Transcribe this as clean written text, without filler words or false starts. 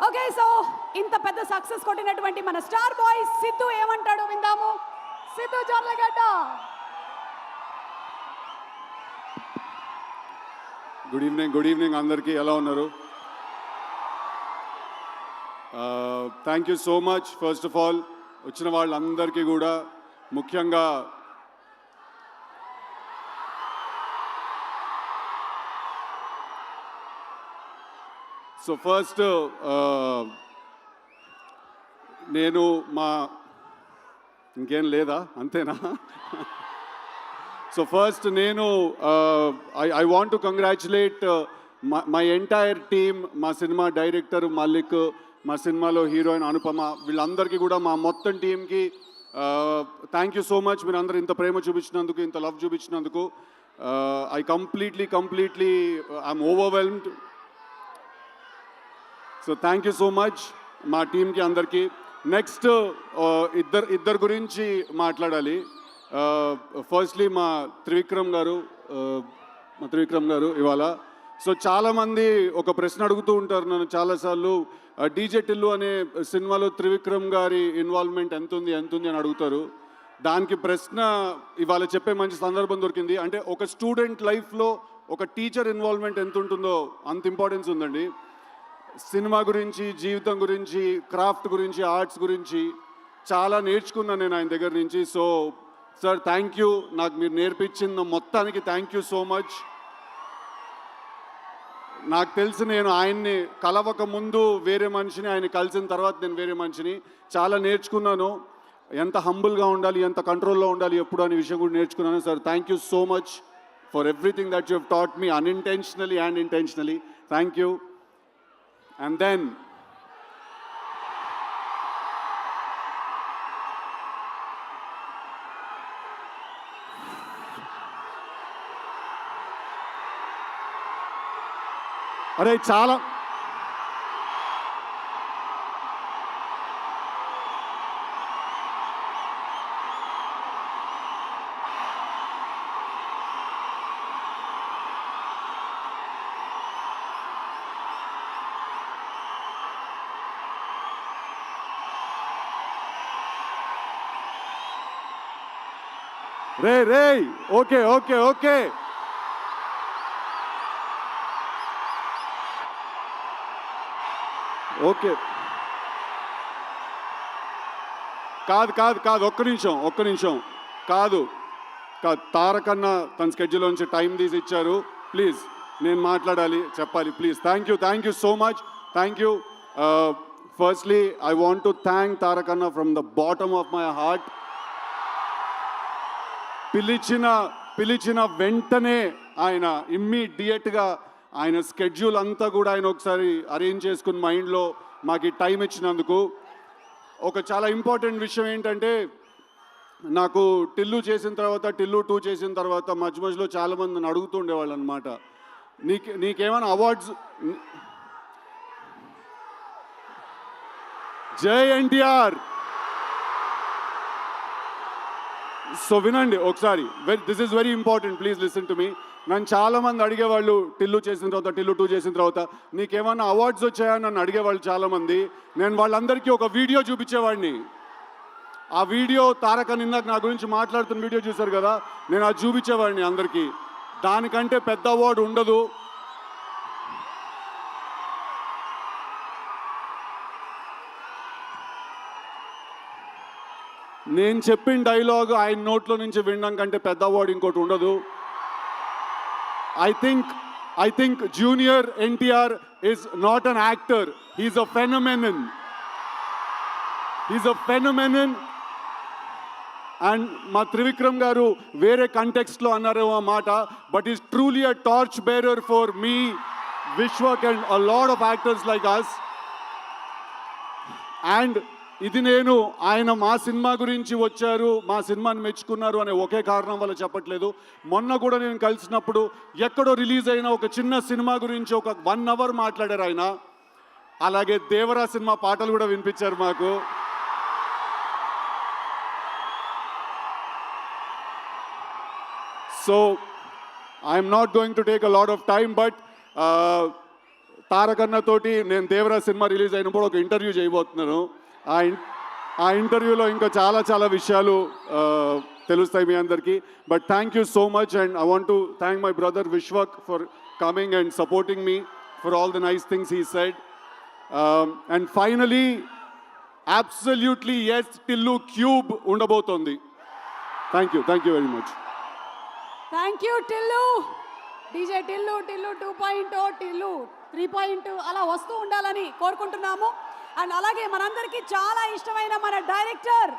Okay, so ఇంత పెద్ద success కొట్టినటువంటి మన స్టార్ బాయ్ సిద్ధు ఏమంటాడో విందాము. సిద్ధు జొన్నలగడ్డ. గుడ్ ఈవినింగ్ అందరికీ. ఎలా ఉన్నారు? Thank you so much. First of all వచ్చిన వాళ్ళందరికీ కూడా, ముఖ్యంగా సో ఫస్ట్ నేను ఇంకేం లేదా, అంతేనా? సో ఫస్ట్ నేను I want to congratulate my entire team, మా సినిమా డైరెక్టర్ మల్లిక్, మా సినిమాలో హీరోయిన్ అనుపమ, వీళ్ళందరికీ కూడా, మా మొత్తం టీంకి థ్యాంక్ యూ సో మచ్. మీరు అందరూ ఇంత ప్రేమ చూపించినందుకు, ఇంత లవ్ చూపించినందుకు I completely I'm overwhelmed. So thank you so much మా టీంకి అందరికీ. నెక్స్ట్ ఇద్దరు గురించి మాట్లాడాలి. ఫస్ట్లీ మా త్రివిక్రమ్ గారు ఇవాళ. సో చాలామంది ఒక ప్రశ్న అడుగుతూ ఉంటారు నన్ను చాలాసార్లు, డీజే టిల్లు అనే సినిమాలో త్రివిక్రమ్ గారి ఇన్వాల్వ్మెంట్ ఎంత ఉంది అని అడుగుతారు. దానికి ప్రశ్న ఇవాళ చెప్పే మంచి సందర్భం దొరికింది. అంటే ఒక స్టూడెంట్ లైఫ్లో ఒక టీచర్ ఇన్వాల్వ్మెంట్ ఎంత ఉంటుందో అంత ఇంపార్టెన్స్ ఉందండి. సినిమా గురించి, జీవితం గురించి, క్రాఫ్ట్ గురించి, ఆర్ట్స్ గురించి చాలా నేర్చుకున్నాను నేను ఆయన దగ్గర నుంచి. So sir, thank you. నాకు మీరు నేర్పించిన మొత్తానికి థ్యాంక్ యూ సో మచ్. నాకు తెలిసి నేను ఆయన్ని కలవక ముందు వేరే మనిషిని, ఆయన కలిసిన తర్వాత నేను వేరే మనిషిని. చాలా నేర్చుకున్నాను. ఎంత హంబుల్గా ఉండాలి, ఎంత కంట్రోల్లో ఉండాలి ఎప్పుడు అనే విషయం కూడా నేర్చుకున్నాను. Sir, thank you so much for everything that you have taught me, unintentionally and intentionally. Thank you. And then అరే చాలా రే ఓకే కాదు ఒక్క నిమిషం కాదు. తారకన్న తన స్కెడ్యూల్ నుంచి టైం తీసి ఇచ్చారు. ప్లీజ్, నేను మాట్లాడాలి, చెప్పాలి. Please, thank you so much. Thank you. Firstly I want to thank తారకన్న from the bottom of my heart. పిలిచిన వెంటనే ఆయన ఇమ్మీడియట్గా ఆయన స్కెడ్యూల్ అంతా కూడా ఆయన ఒకసారి అరేంజ్ చేసుకుని మైండ్లో మాకు ఈ టైం ఇచ్చినందుకు. ఒక చాలా ఇంపార్టెంట్ విషయం ఏంటంటే, నాకు టిల్లు 2 చేసిన తర్వాత మధ్యలో చాలామంది నన్ను అడుగుతుండేవాళ్ళు అనమాట, నీకేమైనా అవార్డ్స్. జై ఎన్టీఆర్. సో వినండి ఒకసారి, this is very important, please listen to me. నన్ను చాలామంది అడిగేవాళ్ళు, టిల్లు 2 చేసిన తర్వాత నీకేమన్నా అవార్డ్స్ వచ్చాయని నన్ను అడిగేవాళ్ళు చాలామంది. నేను వాళ్ళందరికీ ఒక వీడియో చూపించేవాడిని. ఆ వీడియో తారక నిన్నకు నా గురించి మాట్లాడుతున్న వీడియో చూశారు కదా, నేను అది చూపించేవాడిని అందరికీ. దానికంటే పెద్ద అవార్డు ఉండదు. నేను చెప్పిన డైలాగ్ ఆయన నోట్లో నుంచి వినడం కంటే పెద్ద అవార్డు ఇంకోటి ఉండదు. I think junior NTR is not an actor, he's a phenomenon. And మా త్రివిక్రమ్ గారు వేరే కంటెక్స్ట్లో అన్నారేమో ఆ మాట, but is truly a torch bearer for me, Vishwak and a lot of actors like us. And ఇది నేను ఆయన మా సినిమా గురించి వచ్చారు, మా సినిమాని మెచ్చుకున్నారు అనే ఒకే కారణం వల్ల చెప్పట్లేదు. మొన్న కూడా నేను కలిసినప్పుడు ఎక్కడో రిలీజ్ అయిన ఒక చిన్న సినిమా గురించి ఒక 1 అవర్ మాట్లాడారు ఆయన. అలాగే దేవరా సినిమా పాటలు కూడా వినిపించారు మాకు. So I'm not going to take a lot of time, but తారకన్న తోటి నేను దేవరాజ్ సినిమా రిలీజ్ అయినప్పుడు ఒక ఇంటర్వ్యూ చేయబోతున్నాను. ఆ ఇంటర్వ్యూలో ఇంకా చాలా విషయాలు తెలుస్తాయి మీ అందరికీ. But thank you so much and I want to thank my brother Vishwak for coming and supporting me for all the nice things he said. And finally absolutely yes Tillu cube ఉండబోతోంది. Thank you very much. Thank you Tillu. DJ Tillu 2.0 Tillu 3.0 అలా వస్తూ ఉండాలని కోరుకుంటున్నాము. And అలాగే మనందరికీ చాలా ఇష్టమైన మన డైరెక్టర్